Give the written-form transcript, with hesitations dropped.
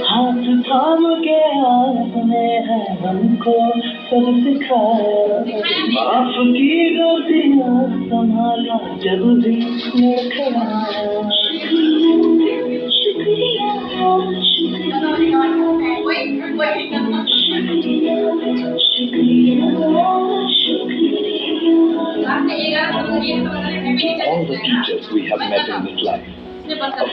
हाथ थाम के आपने है हमको सब सिखाया, माफ की गलतियाँ संभाला जब भी लड़खड़ाया। शुक्रिया शुक्रिया All the teachers we have met in this life,